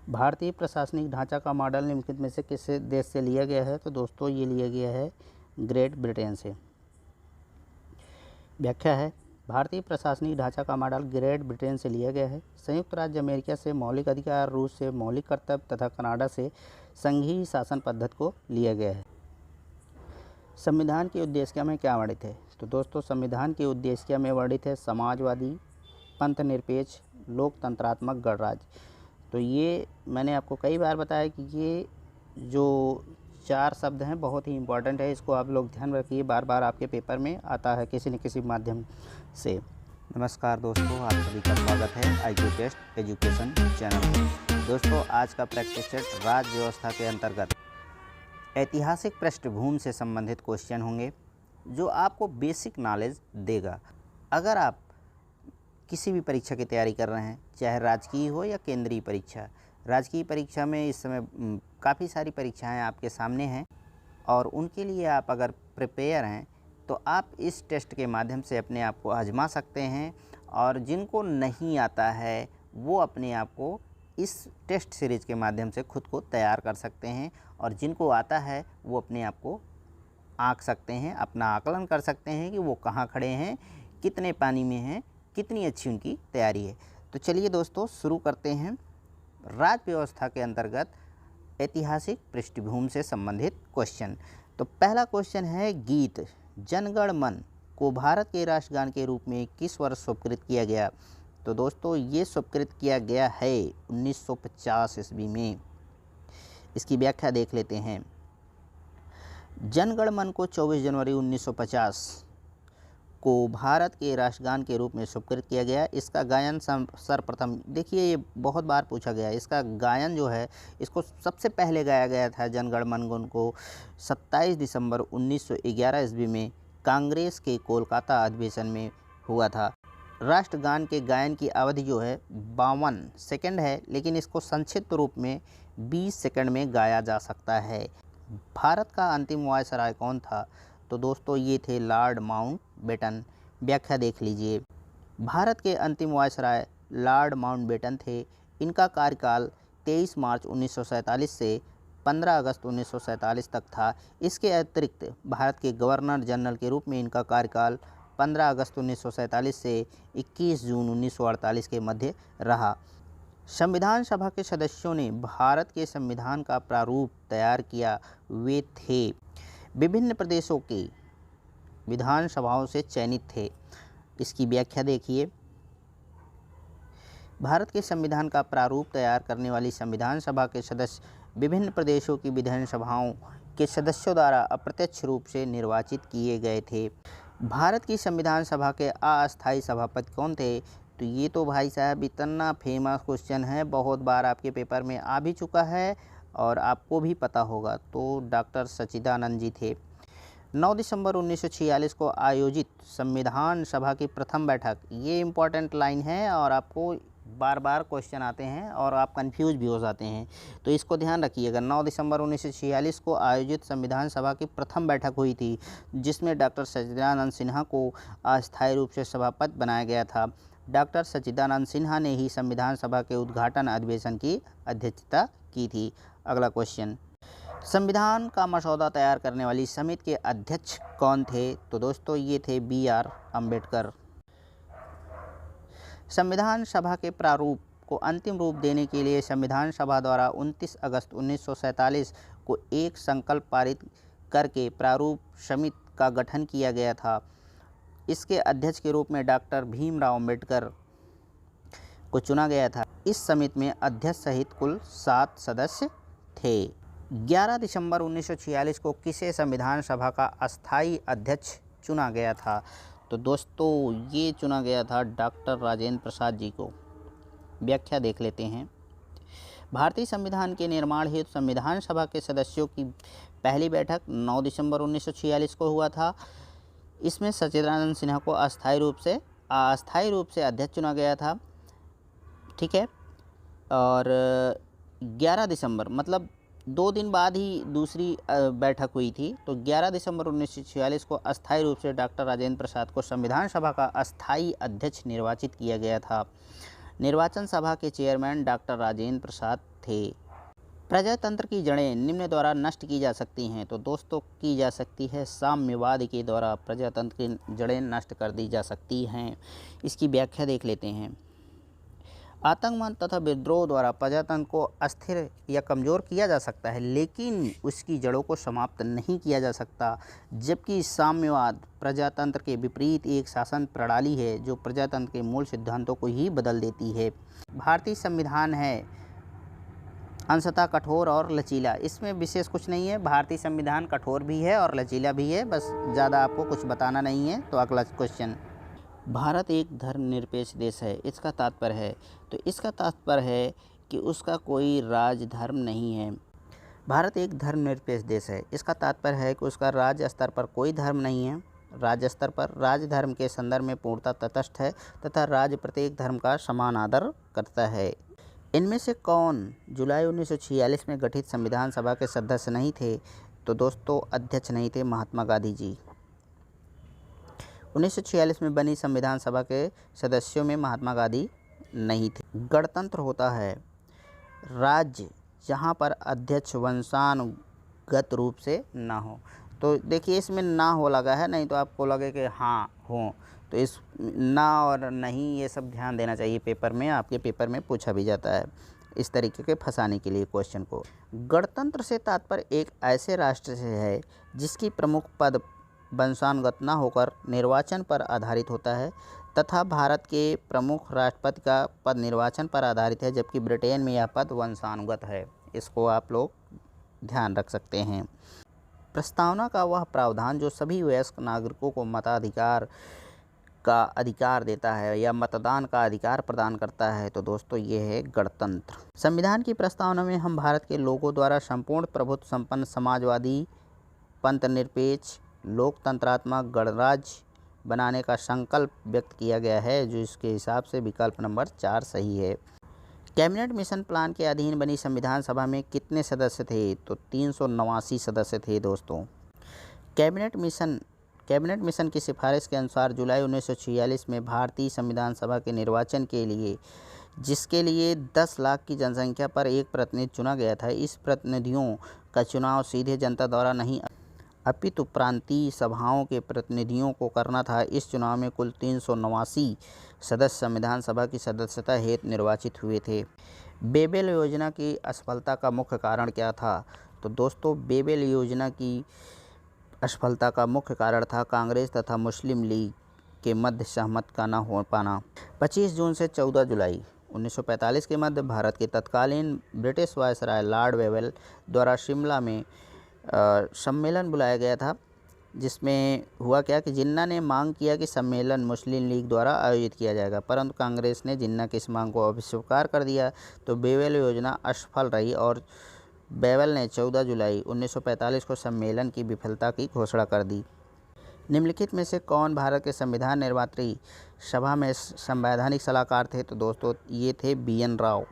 भारतीय प्रशासनिक ढांचा का मॉडल निम्नलिखित में से किस देश से लिया गया है? तो दोस्तों ये लिया गया है ग्रेट ब्रिटेन से। व्याख्या है, भारतीय प्रशासनिक ढांचा का मॉडल ग्रेट ब्रिटेन से लिया गया है। संयुक्त राज्य अमेरिका से मौलिक अधिकार, रूस से मौलिक कर्तव्य तथा कनाडा से संघीय शासन पद्धति को लिया गया है। संविधान की उद्देशिका में क्या वर्णित है? तो दोस्तों संविधान की उद्देशिका में वर्णित है समाजवादी, पंथ निरपेक्ष, लोकतंत्रात्मक गणराज्य। तो ये मैंने आपको कई बार बताया कि ये जो 4 शब्द हैं बहुत ही इम्पॉर्टेंट है, इसको आप लोग ध्यान रखिए, बार बार आपके पेपर में आता है किसी न किसी माध्यम से। नमस्कार दोस्तों, आप सभी का स्वागत है IQ टेस्ट एजुकेशन चैनल में। दोस्तों आज का प्रैक्टिस सेट राज्य व्यवस्था के अंतर्गत ऐतिहासिक पृष्ठभूमि से संबंधित क्वेश्चन होंगे जो आपको बेसिक नॉलेज देगा। अगर आप किसी भी परीक्षा की तैयारी कर रहे हैं, चाहे राजकीय हो या केंद्रीय परीक्षा, राजकीय परीक्षा में इस समय काफ़ी सारी परीक्षाएं आपके सामने हैं और उनके लिए आप अगर प्रिपेयर हैं तो आप इस टेस्ट के माध्यम से अपने आप को आजमा सकते हैं। और जिनको नहीं आता है वो अपने आप को इस टेस्ट सीरीज़ के माध्यम से खुद को तैयार कर सकते हैं, और जिनको आता है वो अपने आप को आंक सकते हैं, अपना आकलन कर सकते हैं कि वो कहाँ खड़े हैं, कितने पानी में हैं, कितनी अच्छी उनकी तैयारी है। तो चलिए दोस्तों शुरू करते हैं राज्य व्यवस्था के अंतर्गत ऐतिहासिक पृष्ठभूमि से संबंधित क्वेश्चन। तो पहला क्वेश्चन है, गीत जन गण मन को भारत के राष्ट्रगान के रूप में किस वर्ष स्वीकृत किया गया? तो दोस्तों ये स्वीकृत किया गया है 1950 ईस्वी में। इसकी व्याख्या देख लेते हैं। जन गण मन को 24 जनवरी 1950 को भारत के राष्ट्रगान के रूप में स्वीकृत किया गया। इसका गायन सर्वप्रथम, देखिए ये बहुत बार पूछा गया है, इसका गायन जो है इसको सबसे पहले गाया गया था जन गण मन को 27 दिसंबर 1911 ईस्वी में कांग्रेस के कोलकाता अधिवेशन में हुआ था। राष्ट्रगान के गायन की अवधि जो है 52 सेकंड है, लेकिन इसको संक्षिप्त रूप में 20 सेकंड में गाया जा सकता है। भारत का अंतिम वायसराय कौन था? तो दोस्तों ये थे लॉर्ड माउंटबेटन। व्याख्या देख लीजिए। भारत के अंतिम वायसराय लॉर्ड माउंटबेटन थे। इनका कार्यकाल 23 मार्च 1947 से 15 अगस्त 1947 तक था। इसके अतिरिक्त भारत के गवर्नर जनरल के रूप में इनका कार्यकाल 15 अगस्त 1947 से 21 जून 1948 के मध्य रहा। संविधान सभा के सदस्यों ने भारत के संविधान का प्रारूप तैयार किया। वे थे विभिन्न प्रदेशों के विधानसभाओं से चयनित थे। इसकी व्याख्या देखिए। भारत के संविधान का प्रारूप तैयार करने वाली संविधान सभा के सदस्य विभिन्न प्रदेशों की विधानसभाओं के सदस्यों द्वारा अप्रत्यक्ष रूप से निर्वाचित किए गए थे। भारत की संविधान सभा के अस्थायी सभापति कौन थे? तो ये तो भाई साहब इतना फेमस क्वेश्चन है, बहुत बार आपके पेपर में आ भी चुका है और आपको भी पता होगा। तो डॉक्टर सच्चिदानंद जी थे। 9 दिसंबर 1946 को आयोजित संविधान सभा की प्रथम बैठक, ये इम्पॉर्टेंट लाइन है और आपको बार बार क्वेश्चन आते हैं और आप कंफ्यूज भी हो जाते हैं, तो इसको ध्यान रखिएगा। 9 दिसंबर 1946 को आयोजित संविधान सभा की प्रथम बैठक हुई थी, जिसमें डॉक्टर सच्चिदानंद सिन्हा को अस्थायी रूप से सभापति बनाया गया था। डॉक्टर सच्चिदानंद सिन्हा ने ही संविधान सभा के उद्घाटन अधिवेशन की अध्यक्षता की थी। अगला क्वेश्चन, संविधान का मसौदा तैयार करने वाली समिति के अध्यक्ष कौन थे? तो दोस्तों ये थे BR अम्बेडकर। संविधान सभा के प्रारूप को अंतिम रूप देने के लिए संविधान सभा द्वारा 29 अगस्त 1947 को एक संकल्प पारित करके प्रारूप समिति का गठन किया गया था। इसके अध्यक्ष के रूप में डॉक्टर भीमराव अम्बेडकर को चुना गया था। इस समिति में अध्यक्ष सहित कुल 7 सदस्य थे। 11 दिसंबर 1946 को किसे संविधान सभा का अस्थायी अध्यक्ष चुना गया था? तो दोस्तों ये चुना गया था डॉक्टर राजेंद्र प्रसाद जी को। व्याख्या देख लेते हैं। भारतीय संविधान के निर्माण हेतु संविधान सभा के सदस्यों की पहली बैठक 9 दिसंबर 1946 को हुआ था। इसमें सच्चिदानंद सिन्हा को अस्थायी रूप से अध्यक्ष चुना गया था, ठीक है। और 11 दिसंबर मतलब 2 दिन बाद ही दूसरी बैठक हुई थी। तो 11 दिसंबर 1946 को अस्थायी रूप से डॉक्टर राजेंद्र प्रसाद को संविधान सभा का अस्थायी अध्यक्ष निर्वाचित किया गया था। निर्वाचन सभा के चेयरमैन डॉक्टर राजेंद्र प्रसाद थे। प्रजातंत्र की जड़ें निम्न द्वारा नष्ट की जा सकती हैं। तो दोस्तों की जा सकती है साम्यवाद के द्वारा प्रजातंत्र की जड़ें नष्ट कर दी जा सकती हैं। इसकी व्याख्या देख लेते हैं। आतंकवाद तथा विद्रोह द्वारा प्रजातंत्र को अस्थिर या कमज़ोर किया जा सकता है, लेकिन उसकी जड़ों को समाप्त नहीं किया जा सकता। जबकि साम्यवाद प्रजातंत्र के विपरीत एक शासन प्रणाली है जो प्रजातंत्र के मूल सिद्धांतों को ही बदल देती है। भारतीय संविधान है अंशतः कठोर और लचीला। इसमें विशेष कुछ नहीं है। भारतीय संविधान कठोर भी है और लचीला भी है, बस ज़्यादा आपको कुछ बताना नहीं है। तो अगला क्वेश्चन, भारत एक धर्मनिरपेक्ष देश है, इसका तात्पर्य है। तो इसका तात्पर्य है कि उसका कोई राज धर्म नहीं है। भारत एक धर्मनिरपेक्ष देश है, इसका तात्पर्य है कि उसका राज्य स्तर पर कोई धर्म नहीं है। राज्य स्तर पर राज्य धर्म के संदर्भ में पूर्णतः तटस्थ है तथा राज्य प्रत्येक धर्म का समान आदर करता है। इनमें से कौन जुलाई 1946 में गठित संविधान सभा के सदस्य नहीं थे? तो दोस्तों अध्यक्ष नहीं थे महात्मा गांधी जी। 1946 में बनी संविधान सभा के सदस्यों में महात्मा गांधी नहीं थे। गणतंत्र होता है राज्य जहां पर अध्यक्ष वंशानुगत रूप से ना हो। तो देखिए इसमें ना हो लगा है, नहीं तो आपको लगे कि हाँ हो। तो इस ना और नहीं ये सब ध्यान देना चाहिए पेपर में, आपके पेपर में पूछा भी जाता है इस तरीके के फंसाने के लिए क्वेश्चन को। गणतंत्र से तात्पर्य एक ऐसे राष्ट्र से है जिसकी प्रमुख पद वंशानुगत न होकर निर्वाचन पर आधारित होता है तथा भारत के प्रमुख राष्ट्रपति का पद निर्वाचन पर आधारित है, जबकि ब्रिटेन में यह पद वंशानुगत है। इसको आप लोग ध्यान रख सकते हैं। प्रस्तावना का वह प्रावधान जो सभी वयस्क नागरिकों को मताधिकार का अधिकार देता है या मतदान का अधिकार प्रदान करता है। तो दोस्तों ये है गणतंत्र। संविधान की प्रस्तावना में हम भारत के लोगों द्वारा संपूर्ण प्रभुत्व संपन्न समाजवादी पंथनिरपेक्ष लोकतंत्रात्मक गणराज्य बनाने का संकल्प व्यक्त किया गया है, जो इसके हिसाब से विकल्प नंबर 4 सही है। कैबिनेट मिशन प्लान के अधीन बनी संविधान सभा में कितने सदस्य थे? तो 389 सदस्य थे दोस्तों। कैबिनेट मिशन की सिफारिश के अनुसार जुलाई 1946 में भारतीय संविधान सभा के निर्वाचन के लिए, जिसके लिए 10 लाख की जनसंख्या पर एक प्रतिनिधि चुना गया था, इस प्रतिनिधियों का चुनाव सीधे जनता द्वारा नहीं अपितु प्रांतीय सभाओं के प्रतिनिधियों को करना था। इस चुनाव में कुल 389 सदस्य संविधान सभा की सदस्यता हेतु निर्वाचित हुए थे। बेबेल योजना की असफलता का मुख्य कारण क्या था? तो दोस्तों बेबेल योजना की असफलता का मुख्य कारण था कांग्रेस तथा मुस्लिम लीग के मध्य सहमत का न हो पाना। 25 जून से 14 जुलाई 1945 के मध्य भारत के तत्कालीन ब्रिटिश वायसराय लॉर्ड वेवेल द्वारा शिमला में सम्मेलन बुलाया गया था, जिसमें हुआ क्या कि जिन्ना ने मांग किया कि सम्मेलन मुस्लिम लीग द्वारा आयोजित किया जाएगा, परंतु कांग्रेस ने जिन्ना की इस मांग को अस्वीकार कर दिया। तो बेबेल योजना असफल रही और बेवेल ने 14 जुलाई 1945 को सम्मेलन की विफलता की घोषणा कर दी। निम्नलिखित में से कौन भारत के संविधान निर्मात्री सभा में संवैधानिक सलाहकार थे? तो दोस्तों ये थे BN राव।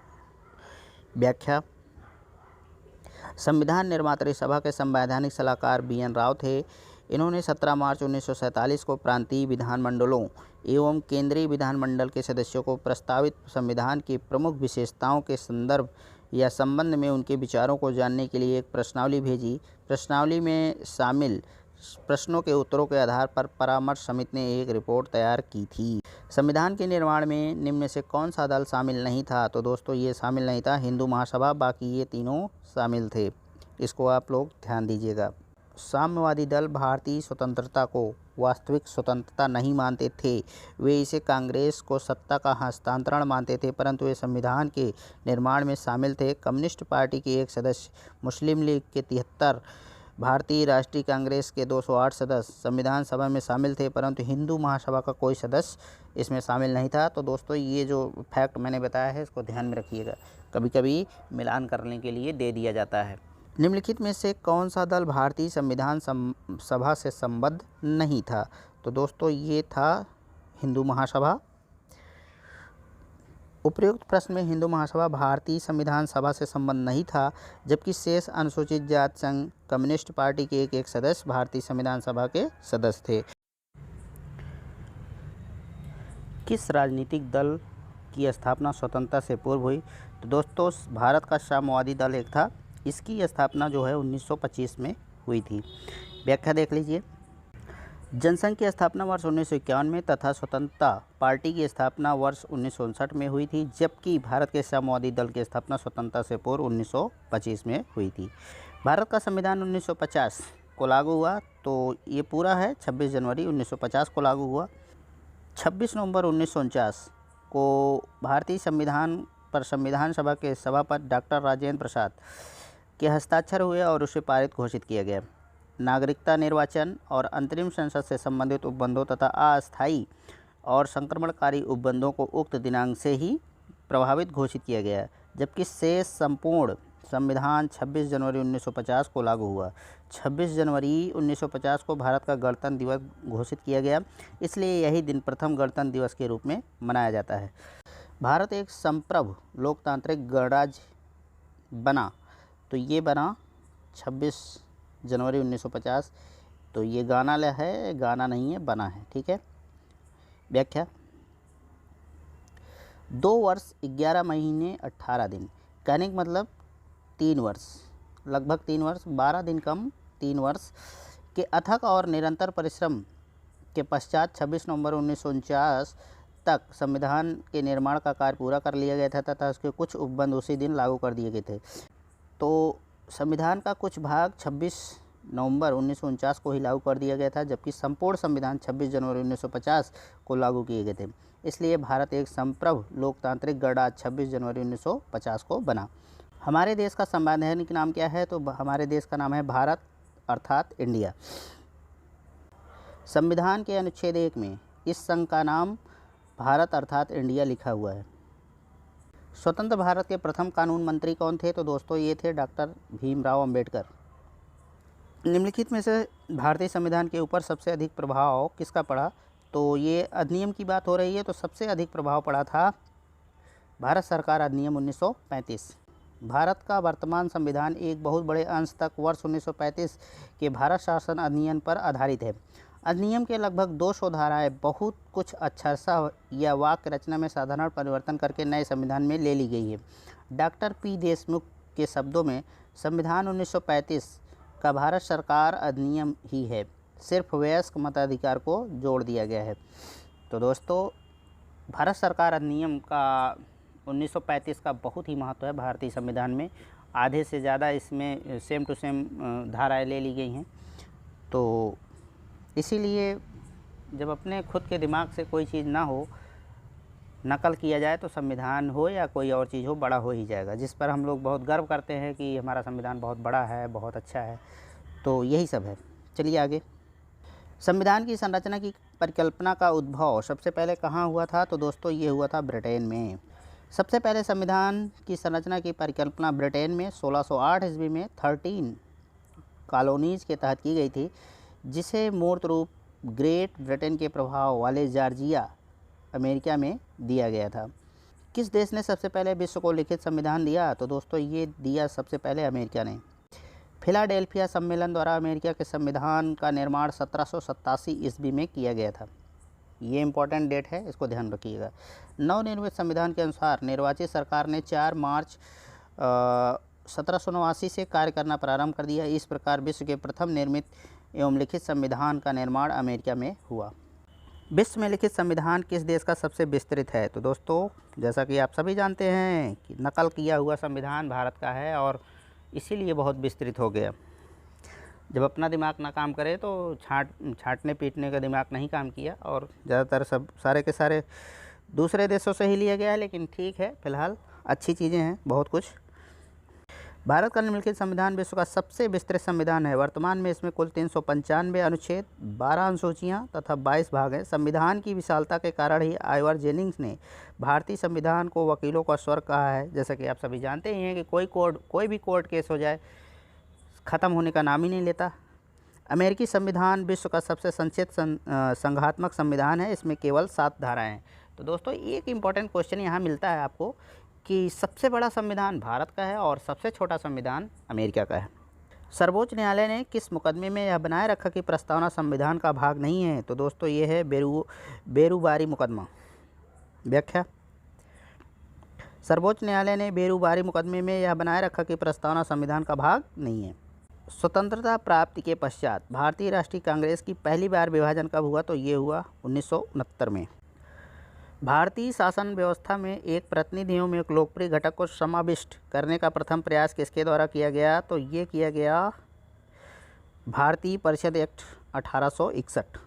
व्याख्या, संविधान निर्मात्री सभा के संवैधानिक सलाहकार BN राव थे। इन्होंने 17 मार्च 1947 को प्रांतीय विधानमंडलों एवं केंद्रीय विधानमंडल के सदस्यों को प्रस्तावित संविधान की प्रमुख विशेषताओं के संदर्भ या संबंध में उनके विचारों को जानने के लिए एक प्रश्नावली भेजी। प्रश्नावली में शामिल प्रश्नों के उत्तरों के आधार पर परामर्श समिति ने एक रिपोर्ट तैयार की थी। संविधान के निर्माण में निम्न में से कौन सा दल शामिल नहीं था? तो दोस्तों ये शामिल नहीं था हिंदू महासभा, बाकी ये तीनों शामिल थे। इसको आप लोग ध्यान दीजिएगा। साम्यवादी दल भारतीय स्वतंत्रता को वास्तविक स्वतंत्रता नहीं मानते थे, वे इसे कांग्रेस को सत्ता का हस्तांतरण मानते थे, परंतु वे संविधान के निर्माण में शामिल थे। कम्युनिस्ट पार्टी के एक सदस्य, मुस्लिम लीग के 73, भारतीय राष्ट्रीय कांग्रेस के 208 सदस्य संविधान सभा में शामिल थे, परंतु हिंदू महासभा का कोई सदस्य इसमें शामिल नहीं था। तो दोस्तों ये जो फैक्ट मैंने बताया है इसको ध्यान में रखिएगा, कभी कभी मिलान करने के लिए दे दिया जाता है। निम्नलिखित में से कौन सा दल भारतीय संविधान सभा से संबद्ध नहीं था? तो दोस्तों ये था हिंदू महासभा। उपयुक्त प्रश्न में हिंदू महासभा भारतीय संविधान सभा से संबद्ध नहीं था, जबकि शेष अनुसूचित जाति संघ कम्युनिस्ट पार्टी के एक सदस्य भारतीय संविधान सभा के सदस्य थे। किस राजनीतिक दल की स्थापना स्वतंत्रता से पूर्व हुई? तो दोस्तों भारत का साम्यवादी दल एक था, इसकी स्थापना जो है 1925 में हुई थी। व्याख्या देख लीजिए। जनसंघ की स्थापना वर्ष 1951 में तथा स्वतंत्रता पार्टी की स्थापना वर्ष 1959 में हुई थी, जबकि भारत के साम्यवादी दल की स्थापना स्वतंत्रता से पूर्व 1925 में हुई थी। भारत का संविधान 1950 को लागू हुआ, तो ये पूरा है 26 जनवरी 1950 को लागू हुआ। 26 नवंबर 1949 को भारतीय संविधान पर संविधान सभा के सभापति डॉक्टर राजेंद्र प्रसाद के हस्ताक्षर हुए और उसे पारित घोषित किया गया। नागरिकता निर्वाचन और अंतरिम संसद से संबंधित उपबंधों तथा अस्थायी और संक्रमणकारी उपबंधों को उक्त दिनांक से ही प्रभावित घोषित किया गया, जबकि शेष संपूर्ण संविधान 26 जनवरी 1950 को लागू हुआ। 26 जनवरी 1950 को भारत का गणतंत्र दिवस घोषित किया गया, इसलिए यही दिन प्रथम गणतंत्र दिवस के रूप में मनाया जाता है। भारत एक संप्रभु लोकतांत्रिक गणराज्य बना, तो ये बना 26 जनवरी 1950। तो ये गाना है, गाना नहीं है, बना है, ठीक है। व्याख्या। 2 वर्ष 11 महीने 18 दिन, कहने का मतलब 3 वर्ष, लगभग 3 वर्ष, 12 दिन कम 3 वर्ष के अथक और निरंतर परिश्रम के पश्चात 26 नवंबर 1949 तक संविधान के निर्माण का कार्य पूरा कर लिया गया था तथा उसके कुछ उपबंध उसी दिन लागू कर दिए गए थे। तो संविधान का कुछ भाग 26 नवंबर 1949 को ही लागू कर दिया गया था, जबकि संपूर्ण संविधान 26 जनवरी 1950 को लागू किए गए थे। इसलिए भारत एक संप्रभु लोकतांत्रिक गणराज्य 26 जनवरी 1950 को बना। हमारे देश का संवैधानिक नाम क्या है? तो हमारे देश का नाम है भारत अर्थात इंडिया। संविधान के अनुच्छेद 1 में इस संघ का नाम भारत अर्थात इंडिया लिखा हुआ है। स्वतंत्र भारत के प्रथम कानून मंत्री कौन थे? तो दोस्तों ये थे डॉक्टर भीमराव अंबेडकर। निम्नलिखित में से भारतीय संविधान के ऊपर सबसे अधिक प्रभाव किसका पड़ा? तो ये अधिनियम की बात हो रही है, तो सबसे अधिक प्रभाव पड़ा था भारत सरकार अधिनियम 1935। भारत का वर्तमान संविधान एक बहुत बड़े अंश तक वर्ष 1935 के भारत शासन अधिनियम पर आधारित है। अधिनियम के लगभग 200 धाराएं बहुत कुछ अक्षरशः या वाक्य रचना में साधारण परिवर्तन करके नए संविधान में ले ली गई है। डॉक्टर पी देशमुख के शब्दों में संविधान 1935 का भारत सरकार अधिनियम ही है, सिर्फ वयस्क मताधिकार को जोड़ दिया गया है। तो दोस्तों भारत सरकार अधिनियम का 1935 का बहुत ही महत्व है भारतीय संविधान में। आधे से ज़्यादा इसमें सेम टू सेम धाराएं ले ली गई हैं। तो इसीलिए जब अपने खुद के दिमाग से कोई चीज़ ना हो, नकल किया जाए, तो संविधान हो या कोई और चीज़ हो, बड़ा हो ही जाएगा, जिस पर हम लोग बहुत गर्व करते हैं कि हमारा संविधान बहुत बड़ा है, बहुत अच्छा है। तो यही सब है। चलिए आगे। संविधान की संरचना की परिकल्पना का उद्भव सबसे पहले कहाँ हुआ था? तो दोस्तों ये हुआ था ब्रिटेन में। सबसे पहले संविधान की संरचना की परिकल्पना ब्रिटेन में 1608 ईस्वी में 13 कॉलोनीज़ के तहत की गई थी, जिसे मूर्त रूप ग्रेट ब्रिटेन के प्रभाव वाले जॉर्जिया अमेरिका में दिया गया था। किस देश ने सबसे पहले विश्व को लिखित संविधान दिया? तो दोस्तों ये दिया सबसे पहले अमेरिका ने। फिलाडेल्फिया सम्मेलन द्वारा अमेरिका के संविधान का निर्माण 1787 ईस्वी में किया गया था। ये इम्पोर्टेंट डेट है, इसको ध्यान रखिएगा। नवनिर्मित संविधान के अनुसार निर्वाचित सरकार ने 4 मार्च 1789 से कार्य करना प्रारंभ कर दिया। इस प्रकार विश्व के प्रथम निर्मित एवं लिखित संविधान का निर्माण अमेरिका में हुआ। विश्व में लिखित संविधान किस देश का सबसे विस्तृत है? तो दोस्तों जैसा कि आप सभी जानते हैं कि नकल किया हुआ संविधान भारत का है और इसीलिए बहुत विस्तृत हो गया। जब अपना दिमाग ना काम करे तो छांटने पीटने का दिमाग नहीं काम किया, और ज़्यादातर सब सारे के सारे दूसरे देशों से ही लिया गया है। लेकिन ठीक है, फ़िलहाल अच्छी चीज़ें हैं बहुत कुछ। भारत का निम्नलिखित संविधान विश्व का सबसे विस्तृत संविधान है। वर्तमान में इसमें कुल 395 अनुच्छेद, 12 अनुसूचियाँ तथा 22 भाग हैं। संविधान की विशालता के कारण ही आइवर जेनिंग्स ने भारतीय संविधान को वकीलों का स्वर्ग कहा है। जैसा कि आप सभी जानते ही हैं कि कोई भी कोर्ट केस हो जाए, ख़त्म होने का नाम ही नहीं लेता। अमेरिकी संविधान विश्व का सबसे संक्षिप्त संघात्मक संविधान है। इसमें केवल 7 धाराएँ हैं। तो दोस्तों एक इम्पॉर्टेंट क्वेश्चन यहाँ मिलता है आपको कि सबसे बड़ा संविधान भारत का है और सबसे छोटा संविधान अमेरिका का है। सर्वोच्च न्यायालय ने किस मुकदमे में यह बनाए रखा कि प्रस्तावना संविधान का भाग नहीं है? तो दोस्तों ये है बेरूबारी मुकदमा। व्याख्या। सर्वोच्च न्यायालय ने बेरोजगारी मुकदमे में यह बनाए रखा कि प्रस्तावना संविधान का भाग नहीं है। स्वतंत्रता प्राप्ति के पश्चात भारतीय राष्ट्रीय कांग्रेस की पहली बार विभाजन कब हुआ? तो ये हुआ 1969 में। भारतीय शासन व्यवस्था में एक प्रतिनिधियों में एक लोकप्रिय घटक को समाविष्ट करने का प्रथम प्रयास किसके द्वारा किया गया? तो ये किया गया भारतीय परिषद एक्ट 1861।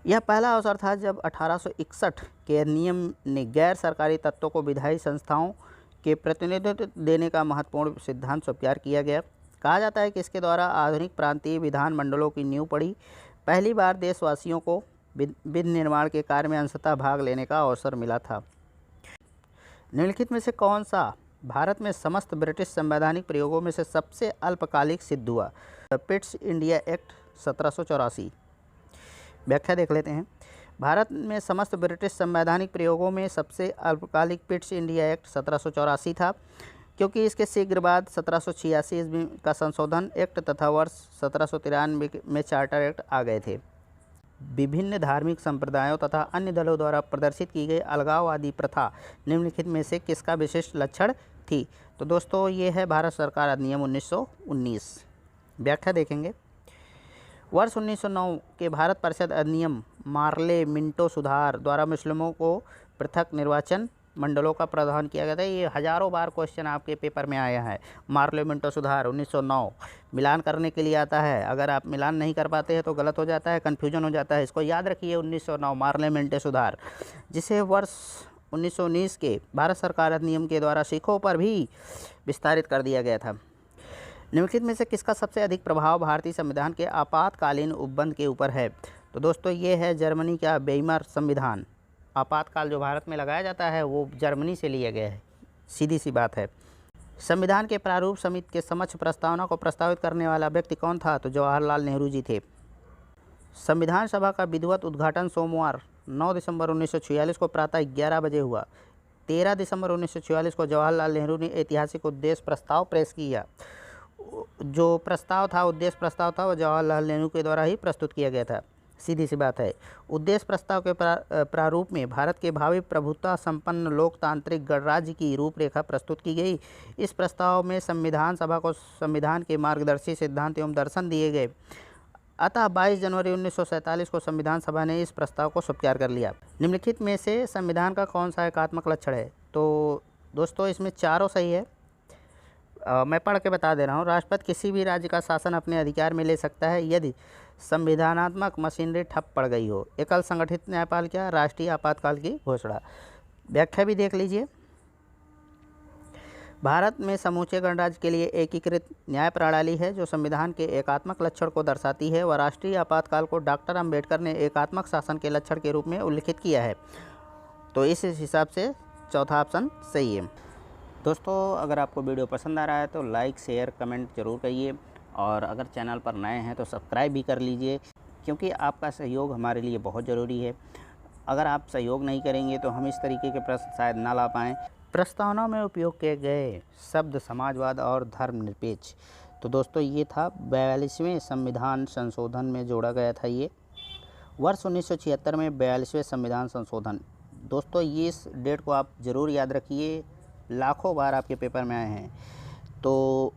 यह पहला अवसर था जब 1861 के अधिनियम ने गैर सरकारी तत्वों को विधायी संस्थाओं के प्रतिनिधित्व देने का महत्वपूर्ण सिद्धांत स्वीकार किया गया। कहा जाता है कि इसके द्वारा आधुनिक प्रांतीय विधान मंडलों की नींव पड़ी। पहली बार देशवासियों को विधि निर्माण के कार्य में अंशतः भाग लेने का अवसर मिला था। निम्नलिखित में से कौन सा भारत में समस्त ब्रिटिश संवैधानिक प्रयोगों में से सबसे अल्पकालिक सिद्ध हुआ? Pitt's India act 1784। व्याख्या देख लेते हैं। भारत में समस्त ब्रिटिश संवैधानिक प्रयोगों में सबसे अल्पकालिक पिट्स इंडिया एक्ट 1784 था, क्योंकि इसके शीघ्र बाद 1786 ईस्वी का संशोधन एक्ट तथा वर्ष 1793 में चार्टर एक्ट आ गए थे। विभिन्न धार्मिक संप्रदायों तथा अन्य दलों द्वारा प्रदर्शित की गई अलगाववादी प्रथा निम्नलिखित में से किसका विशिष्ट लक्षण थी? तो दोस्तों ये है भारत सरकार अधिनियम 1919। व्याख्या देखेंगे। वर्ष 1909 के भारत परिषद अधिनियम मार्ले मिंटो सुधार द्वारा मुस्लिमों को पृथक निर्वाचन मंडलों का प्रावधान किया गया था। ये हजारों बार क्वेश्चन आपके पेपर में आया है। मार्ले मिंटो सुधार 1909 मिलान करने के लिए आता है। अगर आप मिलान नहीं कर पाते हैं तो गलत हो जाता है, कन्फ्यूजन हो जाता है। इसको याद रखिए 1909 मार्ले मिंटो सुधार, जिसे वर्ष 1919 के भारत सरकार अधिनियम के द्वारा सिखों पर भी विस्तारित कर दिया गया था। निम्नलिखित में से किसका सबसे अधिक प्रभाव भारतीय संविधान के आपातकालीन उपबंध के ऊपर है? तो दोस्तों ये है जर्मनी का वेइमर संविधान। आपातकाल जो भारत में लगाया जाता है वो जर्मनी से लिया गया है, सीधी सी बात है। संविधान के प्रारूप समिति के समक्ष प्रस्तावना को प्रस्तावित करने वाला व्यक्ति कौन था? तो जवाहरलाल नेहरू जी थे। संविधान सभा का विधिवत उद्घाटन सोमवार 9 दिसंबर 1946 को प्रातः 11 बजे हुआ। 13 दिसंबर 1946 को जवाहरलाल नेहरू ने ऐतिहासिक उद्देश्य प्रस्ताव पेश किया। जो प्रस्ताव था, उद्देश्य प्रस्ताव था, वो जवाहरलाल नेहरू के द्वारा ही प्रस्तुत किया गया था। सीधी सी बात है। उद्देश्य प्रस्ताव के प्रारूप में भारत के भावी प्रभुत्व संपन्न लोकतांत्रिक गणराज्य की रूपरेखा प्रस्तुत की गई। इस प्रस्ताव में संविधान सभा को संविधान के मार्गदर्शी सिद्धांत एवं दर्शन दिए गए। अतः 22 जनवरी 1947 को संविधान सभा ने इस प्रस्ताव को स्वीकार कर लिया। निम्नलिखित में से संविधान का कौन सा एकात्मक लक्षण है? तो दोस्तों इसमें चारों सही है। मैं पढ़ के बता दे रहा हूँ। राष्ट्रपति किसी भी राज्य का शासन अपने अधिकार में ले सकता है यदि संविधानात्मक मशीनरी ठप पड़ गई हो। एकल संगठित न्यायपालिका, राष्ट्रीय आपातकाल की घोषणा। व्याख्या भी देख लीजिए। भारत में समूचे गणराज्य के लिए एकीकृत न्याय प्रणाली है जो संविधान के एकात्मक लक्षण को दर्शाती है व राष्ट्रीय आपातकाल को डॉक्टर अम्बेडकर ने एकात्मक शासन के लक्षण के रूप में उल्लिखित किया है। तो इस हिसाब से चौथा ऑप्शन सही है। दोस्तों अगर आपको वीडियो पसंद आ रहा है तो लाइक शेयर कमेंट ज़रूर करिए, और अगर चैनल पर नए हैं तो सब्सक्राइब भी कर लीजिए, क्योंकि आपका सहयोग हमारे लिए बहुत ज़रूरी है। अगर आप सहयोग नहीं करेंगे तो हम इस तरीके के प्रश्न शायद ना ला पाएँ। प्रस्तावना में उपयोग किए गए शब्द समाजवाद और धर्मनिरपेक्ष। तो दोस्तों ये था 42वें संविधान संशोधन में जोड़ा गया था। ये वर्ष 1976 में 42वें संविधान संशोधन। दोस्तों ये इस डेट को आप ज़रूर याद रखिए, लाखों बार आपके पेपर में आए हैं। तो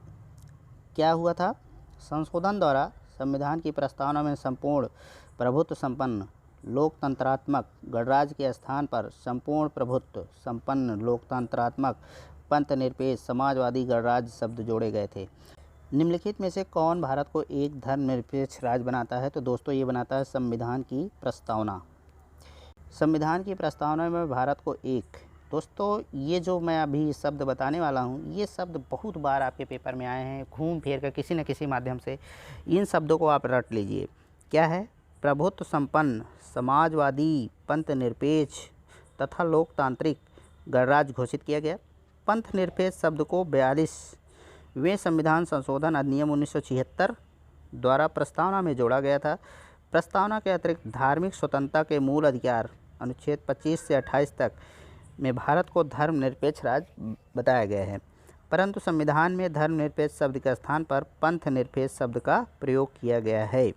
क्या हुआ था? संशोधन द्वारा संविधान की प्रस्तावना में संपूर्ण प्रभुत्व संपन्न लोकतंत्रात्मक गणराज्य के स्थान पर संपूर्ण प्रभुत्व संपन्न लोकतंत्रात्मक पंथ निरपेक्ष समाजवादी गणराज्य शब्द जोड़े गए थे। निम्नलिखित में से कौन भारत को एक धर्मनिरपेक्ष राज्य बनाता है? तो दोस्तों ये बनाता है संविधान की प्रस्तावना। संविधान की प्रस्तावना में भारत को एक, दोस्तों ये जो मैं अभी शब्द बताने वाला हूँ, ये शब्द बहुत बार आपके पेपर में आए हैं घूम फिर कर किसी न किसी माध्यम से। इन शब्दों को आप रट लीजिए। क्या है? प्रभुत्व संपन्न समाजवादी पंथ निरपेक्ष तथा लोकतांत्रिक गणराज्य घोषित किया गया। पंथ निरपेक्ष शब्द को 42वें संविधान संशोधन अधिनियम 1976 द्वारा प्रस्तावना में जोड़ा गया था। प्रस्तावना के अतिरिक्त धार्मिक स्वतंत्रता के मूल अधिकार अनुच्छेद 25 से 28 तक में भारत को धर्मनिरपेक्ष राज्य बताया गया है, परंतु संविधान में धर्मनिरपेक्ष शब्द के स्थान पर पंथ निरपेक्ष शब्द का प्रयोग किया गया है।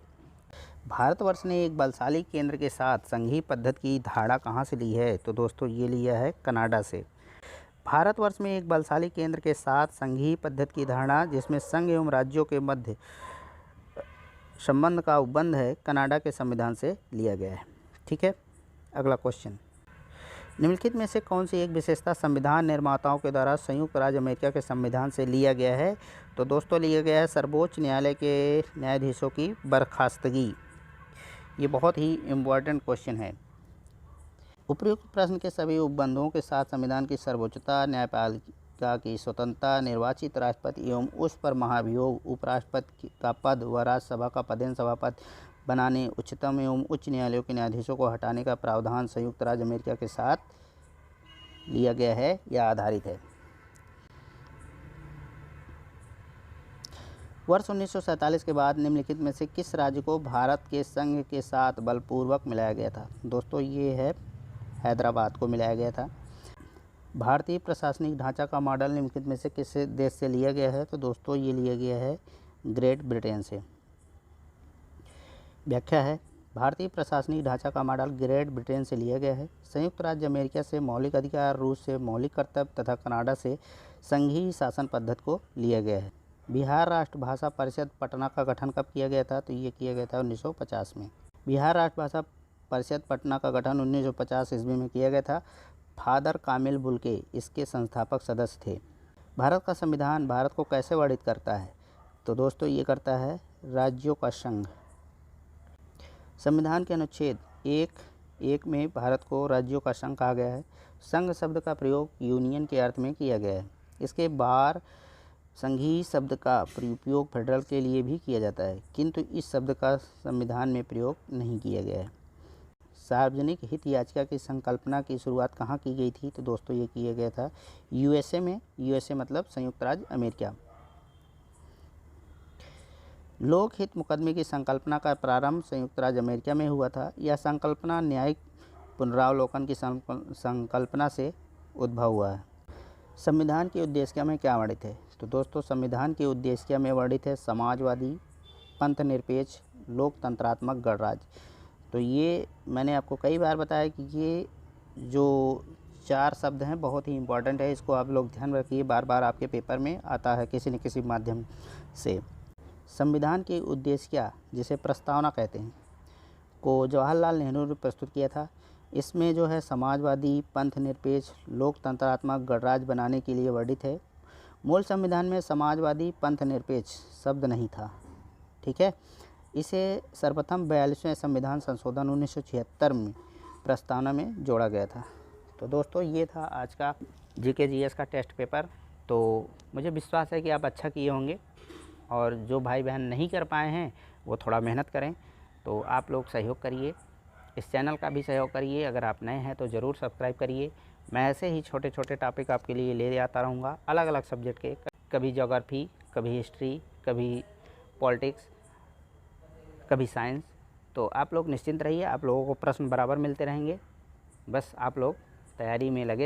भारतवर्ष ने एक बलशाली केंद्र के साथ संघीय पद्धति की धारणा कहाँ से ली है? तो दोस्तों ये लिया है कनाडा से। भारतवर्ष में एक बलशाली केंद्र के साथ संघीय पद्धति की धारणा, जिसमें संघ एवं राज्यों के मध्य संबंध का उपबंध है, कनाडा के संविधान से लिया गया है। ठीक है, अगला क्वेश्चन, निम्नलिखित में से कौन सी एक विशेषता संविधान निर्माताओं के द्वारा संयुक्त राज्य अमेरिका के संविधान से लिया गया है? तो दोस्तों लिया गया है सर्वोच्च न्यायालय के न्यायाधीशों की बर्खास्तगी। ये बहुत ही इम्पोर्टेंट क्वेश्चन है। उपयुक्त प्रश्न के सभी उपबंधों के साथ संविधान की सर्वोच्चता, न्यायपालिका की स्वतंत्रता, निर्वाचित राष्ट्रपति एवं उस पर महाभियोग, उपराष्ट्रपति का पद व राज्यसभा का पदेन सभापति बनाने, उच्चतम एवं उच्च न्यायालयों के न्यायाधीशों को हटाने का प्रावधान संयुक्त राज्य अमेरिका के साथ लिया गया है या आधारित है। वर्ष 1947 के बाद निम्नलिखित में से किस राज्य को भारत के संघ के साथ बलपूर्वक मिलाया गया था? दोस्तों ये है हैदराबाद को मिलाया गया था। भारतीय प्रशासनिक ढांचा का मॉडल निम्नलिखित में से किस देश से लिया गया है? तो दोस्तों ये लिया गया है ग्रेट ब्रिटेन से। व्याख्या है, भारतीय प्रशासनिक ढांचा का मॉडल ग्रेट ब्रिटेन से लिया गया है। संयुक्त राज्य अमेरिका से मौलिक अधिकार, रूस से मौलिक कर्तव्य तथा कनाडा से संघीय शासन पद्धति को लिया गया है। बिहार राष्ट्रभाषा परिषद पटना का गठन कब किया गया था? तो ये किया गया था 1950 में। बिहार राष्ट्रभाषा परिषद पटना का गठन 1950 ईस्वी में किया गया था। फादर कामिल बुल्के इसके संस्थापक सदस्य थे। भारत का संविधान भारत को कैसे वर्णित करता है? तो दोस्तों ये करता है राज्यों का संघ। संविधान के अनुच्छेद 1 में भारत को राज्यों का संघ कहा गया है। संघ शब्द का प्रयोग यूनियन के अर्थ में किया गया है। इसके बाहर संघीय शब्द का उपयोग फेडरल के लिए भी किया जाता है, किंतु इस शब्द का संविधान में प्रयोग नहीं किया गया है। सार्वजनिक हित याचिका की संकल्पना की शुरुआत कहाँ की गई थी? तो दोस्तों ये किया गया था यूएसए में। यूएसए मतलब संयुक्त राज्य अमेरिका। लोकहित मुकदमे की संकल्पना का प्रारंभ संयुक्त राज्य अमेरिका में हुआ था। यह संकल्पना न्यायिक पुनरावलोकन की संकल्पना से उद्भव हुआ है। संविधान के उद्देश्य में क्या वर्णित है? तो दोस्तों संविधान के उद्देश्य में वर्णित है समाजवादी, पंथनिरपेक्ष, लोकतंत्रात्मक गणराज्य। तो ये मैंने आपको कई बार बताया कि ये जो 4 शब्द हैं बहुत ही इम्पोर्टेंट है। इसको आप लोग ध्यान रखिए, बार बार आपके पेपर में आता है किसी न किसी माध्यम से। संविधान के उद्देश्य क्या, जिसे प्रस्तावना कहते हैं, को जवाहरलाल नेहरू ने प्रस्तुत किया था। इसमें जो है समाजवादी, पंथनिरपेक्ष, लोकतंत्रात्मक गणराज्य बनाने के लिए वर्णित है। मूल संविधान में समाजवादी, पंथनिरपेक्ष शब्द नहीं था। ठीक है, इसे सर्वप्रथम 42वें संविधान संशोधन 1976 में प्रस्तावना में जोड़ा गया था। तो दोस्तों ये था आज का जीके जीएस का टेस्ट पेपर। तो मुझे विश्वास है कि आप अच्छा किए होंगे, और जो भाई बहन नहीं कर पाए हैं वो थोड़ा मेहनत करें। तो आप लोग सहयोग करिए, इस चैनल का भी सहयोग करिए। अगर आप नए हैं तो ज़रूर सब्सक्राइब करिए। मैं ऐसे ही छोटे छोटे टॉपिक आपके लिए ले आता रहूँगा, अलग अलग सब्जेक्ट के, कभी ज्योग्राफी, कभी हिस्ट्री, कभी पॉलिटिक्स, कभी साइंस। तो आप लोग निश्चिंत रहिए, आप लोगों को प्रश्न बराबर मिलते रहेंगे। बस आप लोग तैयारी में लगे